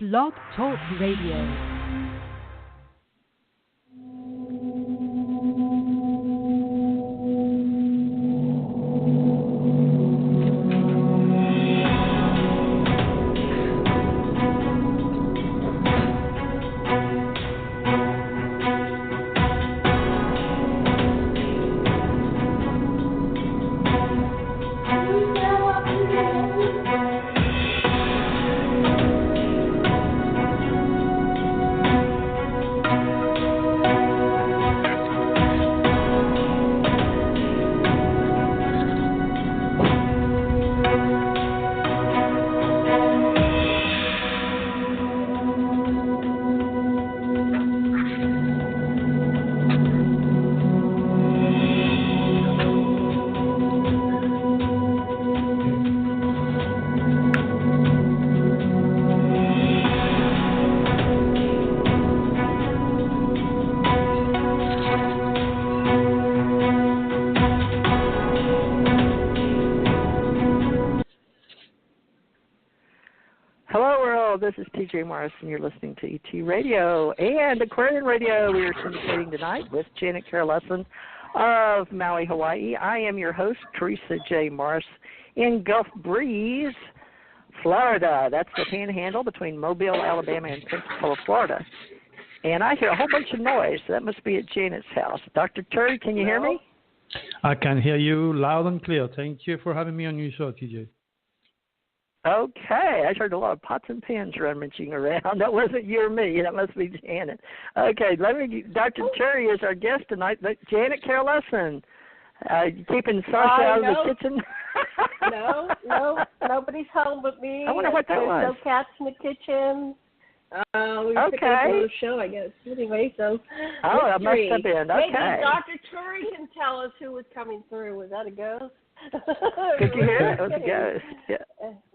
Blog Talk Radio. This is T.J. Morris, and you're listening to ET Radio and Aquarian Radio. We are syndicating tonight with Janet Carol Lessin of Maui, Hawaii. I am your host, Theresa J. Morris, in Gulf Breeze, Florida. That's the panhandle between Mobile, Alabama, and Pensacola, Florida. And I hear a whole bunch of noise. So that must be at Janet's house. Dr. Turi, can you hear me? I can hear you loud and clear. Thank you for having me on your show, TJ. Okay, I heard a lot of pots and pans rummaging around. That wasn't you or me. That must be Janet. Okay, Dr. Turi is our guest tonight. Janet Carol Lessin, keeping Sasha out of the kitchen. No, nobody's home but me. I wonder what that was. There's no cats in the kitchen. We were picking up the show, I guess. Anyway, so. Oh, that must have been. Okay. Maybe Dr. Turi can tell us who was coming through. Was that a ghost? Could you hear it? It was a ghost.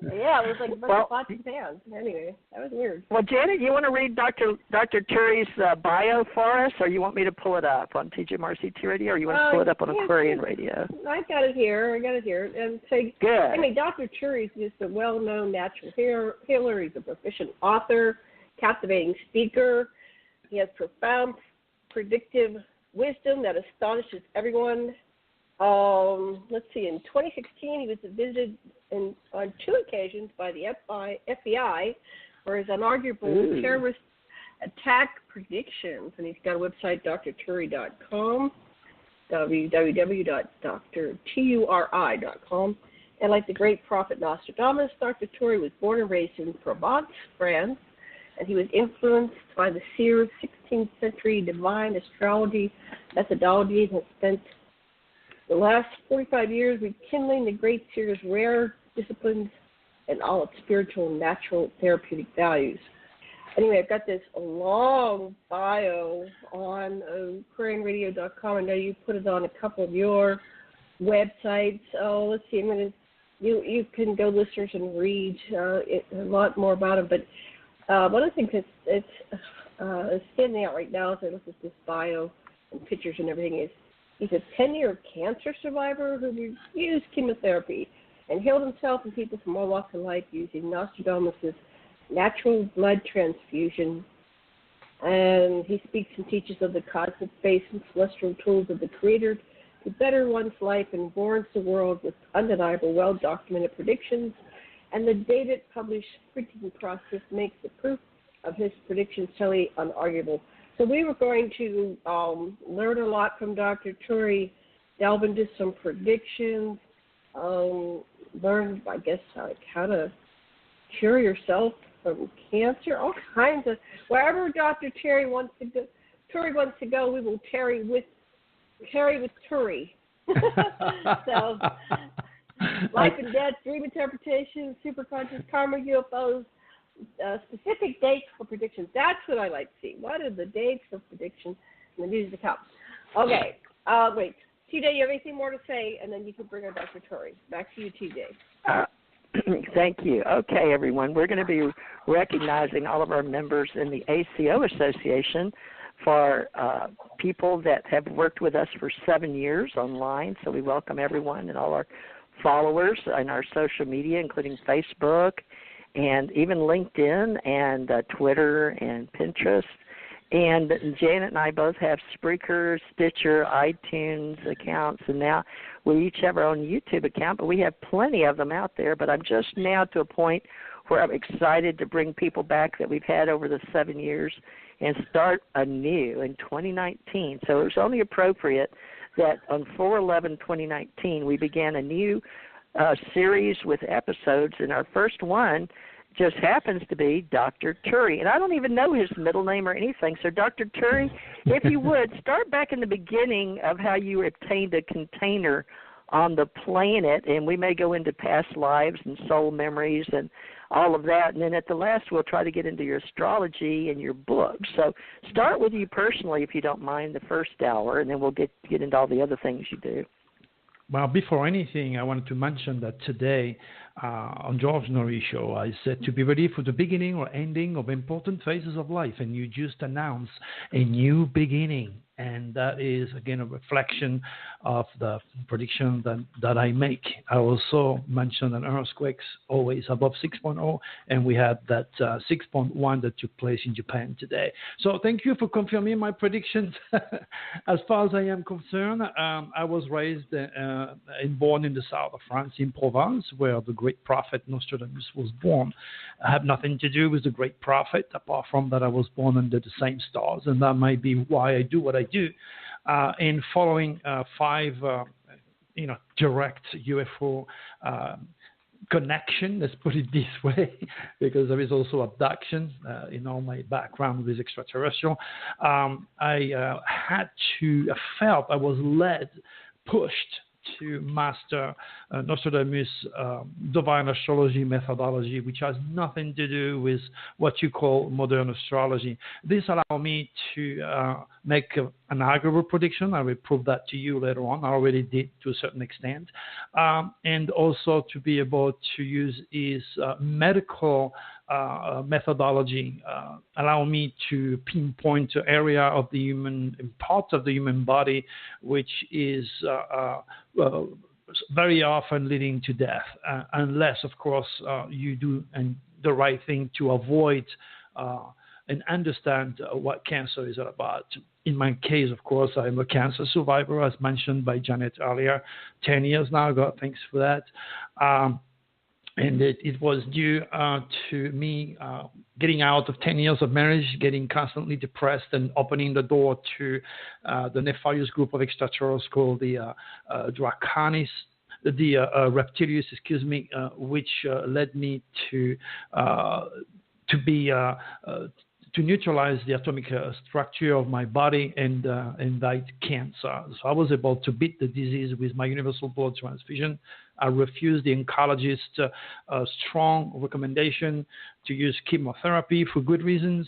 Yeah, it was like a bunch of pots and pans. Anyway, that was weird. Well, Janet, you want to read Dr. Turi's bio for us, or you want me to pull it up on TJ Morris ET Radio, or you want to pull it up on Aquarian Radio? I got it here. And say, good. I mean, Dr. Turi is just a well-known natural healer. He's a proficient author, captivating speaker. He has profound predictive wisdom that astonishes everyone. Let's see, in 2016, he was visited on 2 occasions by the FBI for his unarguable terrorist attack predictions. And he's got a website, drturi.com, www.drturi.com. And like the great prophet Nostradamus, Dr. Turi was born and raised in Provence, France, and he was influenced by the seer 16th century divine astrology methodology and has spent the last 45 years rekindling the great seer's rare disciplines and all its spiritual and natural therapeutic values. Anyway, I've got this long bio on AquarianRadio.com. I know you put it on a couple of your websites. Oh, let's see. You can go, listeners, and read a lot more about it. But one of the things that's standing out right now as I look at this bio and pictures and everything is he's a 10-year cancer survivor who refused chemotherapy and healed himself and people from all walks of life using Nostradamus' natural blood transfusion. And he speaks and teaches of the cosmic face and celestial tools of the Creator to better one's life and warns the world with undeniable, well-documented predictions. And the dated published printing process makes the proof of his predictions totally unarguable. So we were going to learn a lot from Dr. Turi, delve into some predictions, learn, I guess, how to cure yourself from cancer, all kinds of, wherever Dr. Turi wants to go, we will tarry with Turi. So, life and death, dream interpretation, superconscious, karma, UFOs, specific dates for predictions. That's what I like to see. What are the dates for predictions and the news to come? Okay. Wait. TJ, you have anything more to say? And then you can bring on Dr. Turi. Back to you, TJ. Thank you. Okay, everyone. We're going to be recognizing all of our members in the ACO Association for people that have worked with us for 7 years online. So we welcome everyone and all our followers on our social media, including Facebook and even LinkedIn and Twitter and Pinterest. And Janet and I both have Spreaker, Stitcher, iTunes accounts, and now we each have our own YouTube account, but we have plenty of them out there. But I'm just now to a point where I'm excited to bring people back that we've had over the 7 years and start anew in 2019. So it was only appropriate that on 4/11/2019 we began a new series with episodes, and our first one just happens to be Dr. Turi. And I don't even know his middle name or anything. So, Dr. Turi, if you would, start back in the beginning of how you obtained a container on the planet, and we may go into past lives and soul memories and all of that. And then at the last, we'll try to get into your astrology and your book. So start with you personally, if you don't mind, the first hour, and then we'll get into all the other things you do. Well, before anything, I wanted to mention that today on George Norrie show, I said to be ready for the beginning or ending of important phases of life, and you just announced a new beginning. And that is, again, a reflection of the prediction that I make. I also mentioned that earthquakes always above 6.0, and we had that 6.1 that took place in Japan today. So thank you for confirming my predictions. As far as I am concerned, I was raised and born in the south of France, in Provence, where the great prophet Nostradamus was born. I have nothing to do with the great prophet, apart from that I was born under the same stars, and that might be why I do what I do. In following 5, direct UFO connection, let's put it this way, because there is also abduction in all my background with extraterrestrial. I felt I was led, pushed to master Nostradamus' divine astrology methodology, which has nothing to do with what you call modern astrology. This allowed me to make an accurate prediction. I will prove that to you later on. I already did to a certain extent. And also to be able to use his medical methodology, allow me to pinpoint an area of the human, part of the human body, which is very often leading to death, unless, of course, you do the right thing to avoid and understand what cancer is all about. In my case, of course, I'm a cancer survivor, as mentioned by Janet earlier. 10 years now, God, thanks for that. And it was due to me getting out of 10 years of marriage, getting constantly depressed, and opening the door to the nefarious group of extraterrestrials called the Draconis, the Reptilius, which led me to neutralize the atomic structure of my body and died cancer. So I was able to beat the disease with my universal blood transfusion. I refused the oncologist's strong recommendation to use chemotherapy for good reasons.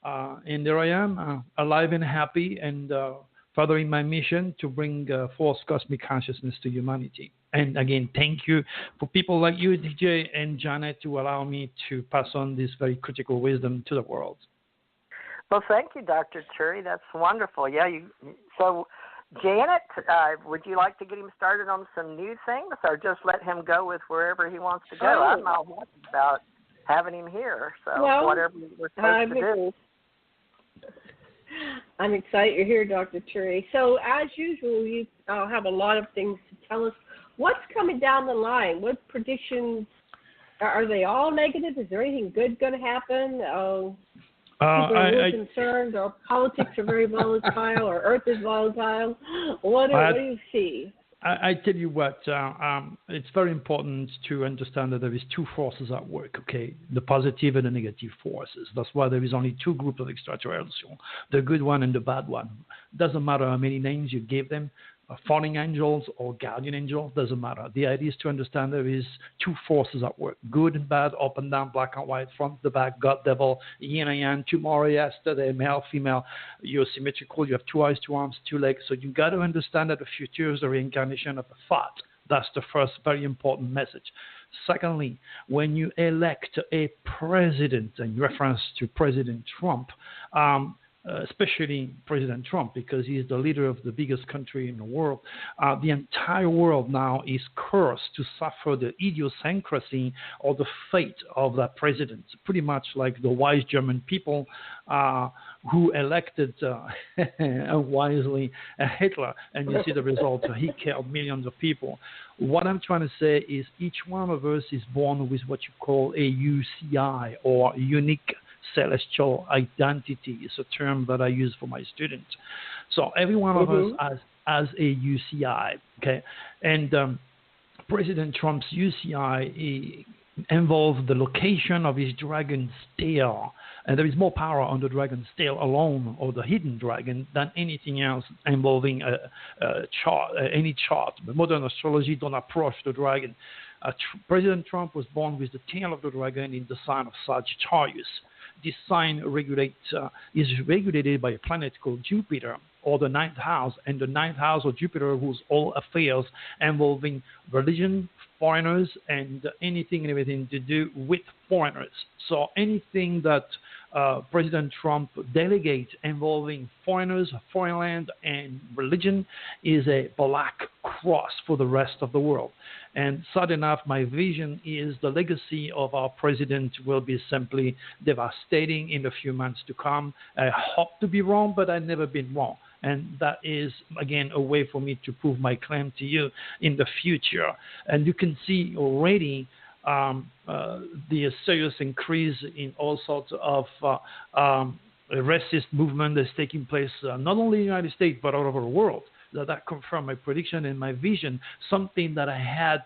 And there I am, alive and happy, and furthering my mission to bring forth cosmic consciousness to humanity. And again, thank you for people like you, DJ and Janet, to allow me to pass on this very critical wisdom to the world. Well, thank you, Dr. Turi. That's wonderful. Yeah. So, Janet, would you like to get him started on some new things, or just let him go with wherever he wants to go? I'm all about having him here. So, whatever we're supposed to do. I'm excited you're here, Dr. Turi. So, as usual, you have a lot of things to tell us. What's coming down the line? What predictions? Are they all negative? Is there anything good going to happen? People are really concerned, or politics are very volatile, or Earth is volatile. What do you see? I tell you what, it's very important to understand that there is two forces at work, okay? The positive and the negative forces. That's why there is only two groups of extraterrestrials, the good one and the bad one. Doesn't matter how many names you give them, falling angels or guardian angels, doesn't matter. The idea is to understand there is two forces at work, good and bad, up and down, black and white, front to back, God, devil, yin and yang, tomorrow, yesterday, male, female. You're symmetrical, you have 2 eyes, 2 arms, 2 legs. So you've got to understand that the future is the reincarnation of a thought. That's the first very important message. Secondly, when you elect a president, in reference to President Trump, especially President Trump, because he is the leader of the biggest country in the world. The entire world now is cursed to suffer the idiosyncrasy or the fate of that president, pretty much like the wise German people who elected unwisely Hitler, and you see the result. He killed millions of people. What I'm trying to say is each one of us is born with what you call a UCI, or unique celestial identity. Is a term that I use for my students. So every one of us has a UCI, okay? And President Trump's UCI involves the location of his dragon's tail. And there is more power on the dragon's tail alone, or the hidden dragon, than anything else involving any chart. But modern astrology don't approach the dragon. President Trump was born with the tail of the dragon in the sign of Sagittarius. This sign is regulated by a planet called Jupiter, or the ninth house, and the ninth house of Jupiter rules all affairs involving religion, foreigners, and anything and everything to do with foreigners. So anything that President Trump delegates involving foreigners, foreign land, and religion is a black cross for the rest of the world. And sad enough, my vision is the legacy of our president will be simply devastating in the few months to come. I hope to be wrong, but I've never been wrong. And that is, again, a way for me to prove my claim to you in the future. And you can see already the serious increase in all sorts of racist movement that's taking place not only in the United States, but all over the world. That confirmed my prediction and my vision, something that I had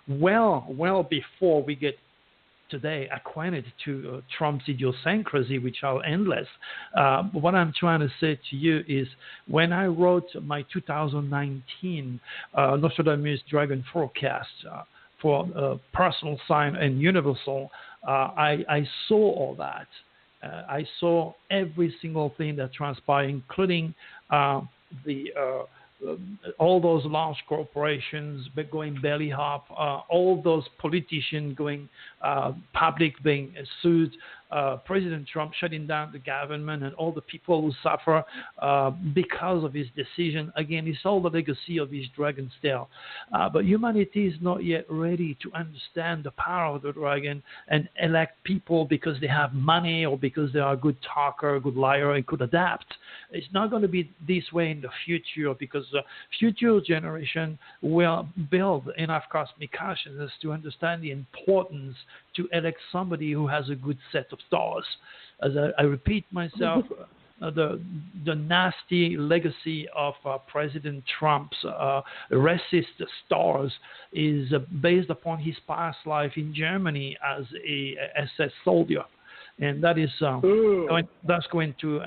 well before we get today acquainted to Trump's idiosyncrasy, which are endless. What I'm trying to say to you is when I wrote my 2019 Nostradamus Dragon forecast for personal sign and universal, I saw all that. I saw every single thing that transpired, including all those large corporations going belly up, all those politicians going public, being sued, President Trump shutting down the government, and all the people who suffer because of his decision. Again, it's all the legacy of his dragon's tail. But humanity is not yet ready to understand the power of the dragon and elect people because they have money or because they are a good talker, a good liar, and could adapt. It's not going to be this way in the future, because the future generation will build enough cosmic consciousness to understand the importance to elect somebody who has a good set of stars. As I repeat myself, the nasty legacy of President Trump's racist stars is based upon his past life in Germany as a SS soldier. And that is that's going to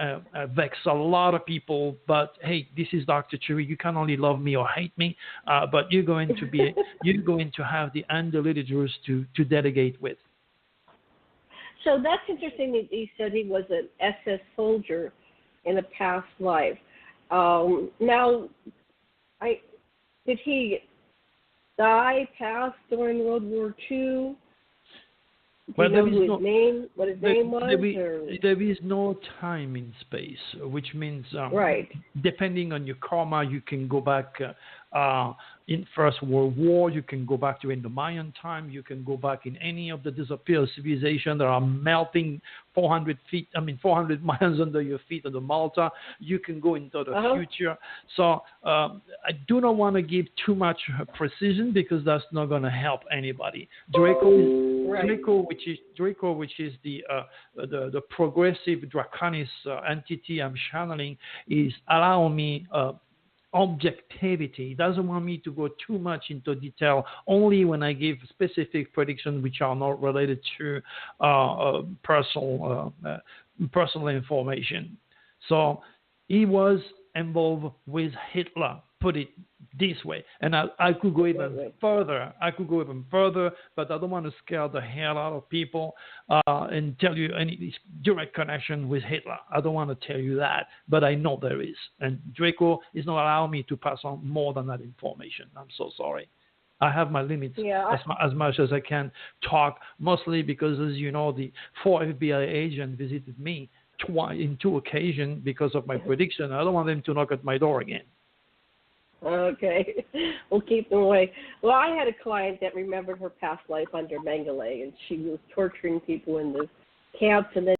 vex a lot of people. But hey, this is Dr. Turi. You can only love me or hate me, but you're going to have the undiluted truth to delegate with. So that's interesting that he said he was an SS soldier in a past life. Now, did he die, pass during World War II? Do you know what his name was? There is no time in space, which means depending on your karma, you can go back in First World War, you can go back to in the Mayan time, you can go back in any of the disappeared civilizations that are melting 400 miles under your feet on the Malta. You can go into the future. So I do not want to give too much precision, because that's not going to help anybody. Draco, which is the progressive draconis entity I'm channeling, is allowing me objectivity. It doesn't want me to go too much into detail, only when I give specific predictions which are not related to personal information. So he was involved with Hitler, put it this way. And I could go even further. But I don't want to scare the hell out of people and tell you any direct connection with Hitler. I don't want to tell you that, but I know there is. And Draco is not allowing me to pass on more than that information. I'm so sorry. I have my limits as much as I can talk, mostly because, as you know, the 4 FBI agents visited me in 2 occasions because of my prediction. I don't want them to knock at my door again. Okay. We'll keep them away. Well, I had a client that remembered her past life under Mengele, and she was torturing people in the camps, and then